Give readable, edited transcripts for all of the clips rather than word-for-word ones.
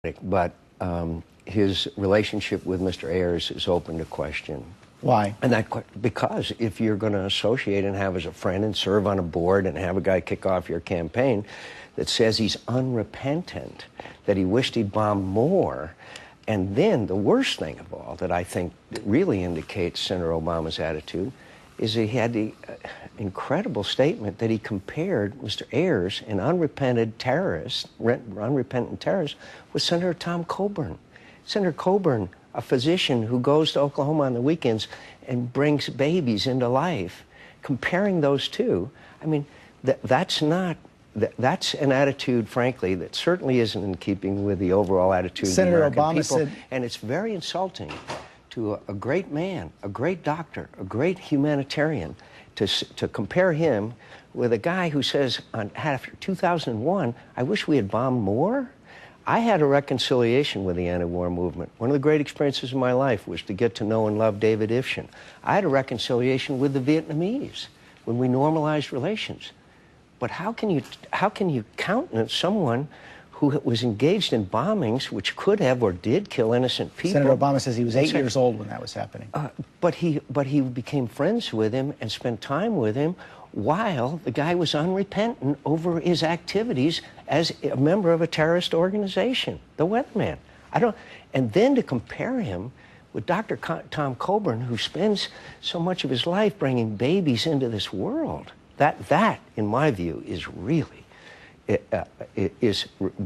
but his relationship with Mr. Ayers is open to question. Why? And because if you're going to associate and have as a friend and serve on a board and have a guy kick off your campaign that says he's unrepentant, that he wished he'd bombed more, and then the worst thing of all that I think really indicates Senator Obama's attitude is that he had the incredible statement that he compared Mr. Ayers, an unrepentant terrorist, with Senator Tom Coburn. Senator Coburn, a physician who goes to Oklahoma on the weekends and brings babies into life. Comparing those two, I mean, that's an attitude, frankly, that certainly isn't in keeping with the overall attitude of the American people. Said, and it's very insulting to a great man, a great doctor, a great humanitarian, to compare him with a guy who says, after 2001, I wish we had bombed more. I had a reconciliation with the anti-war movement. One of the great experiences of my life was to get to know and love David Ifshin. I had a reconciliation with the Vietnamese when we normalized relations. But how can you countenance someone who was engaged in bombings which could have or did kill innocent people? Senator Obama says he was 8 years old when that was happening. But he became friends with him and spent time with him while the guy was unrepentant over his activities as a member of a terrorist organization, the Weatherman. And then to compare him with Dr. Tom Coburn, who spends so much of his life bringing babies into this world, that in my view, is really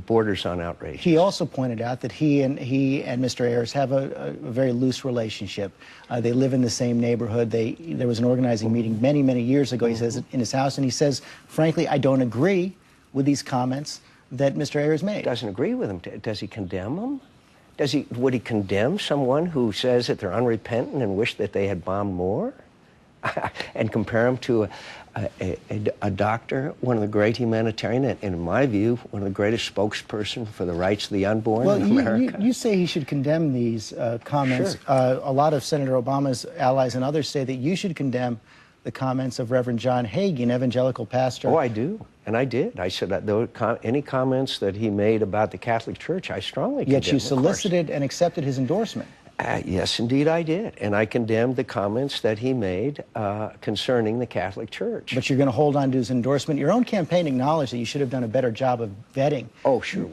borders on outrage. He also pointed out that he and Mr. Ayers have a very loose relationship. They live in the same neighborhood. There was an organizing meeting many years ago, he says, in his house, and he says, frankly, I don't agree with these comments that Mr. Ayers made. Doesn't agree with them. Does he condemn them? Would he condemn someone who says that they're unrepentant and wish that they had bombed more? And compare him to a doctor, one of the great humanitarian, and in my view, one of the greatest spokesperson for the rights of the unborn in America. You say he should condemn these comments. Sure. A lot of Senator Obama's allies and others say that you should condemn the comments of Reverend John Hagee, an evangelical pastor. Oh, I do. And I did. I said that any comments that he made about the Catholic Church, I strongly condemn. Yet you solicited and accepted his endorsement. Yes, indeed, I did. And I condemned the comments that he made concerning the Catholic Church. But you're going to hold on to his endorsement. Your own campaign acknowledged that you should have done a better job of vetting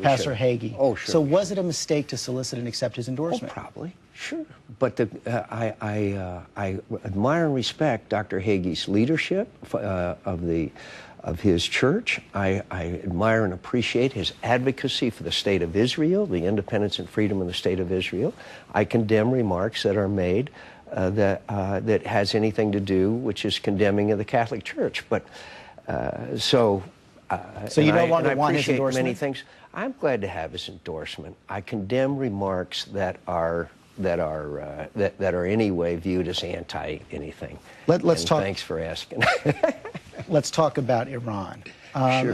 Pastor Hagee. Oh, sure. So was it a mistake to solicit and accept his endorsement? Oh, probably. Sure. But I admire and respect Dr. Hagee's leadership of his church. I admire and appreciate his advocacy for the state of Israel, the independence and freedom of the state of Israel. I condemn remarks that are made that has anything to do, which is condemning of the Catholic Church. But so you don't want his endorsement? Many things. I'm glad to have his endorsement. I condemn remarks that are anyway viewed as anti-anything. Let's talk. Thanks for asking. Let's talk about Iran. Sure.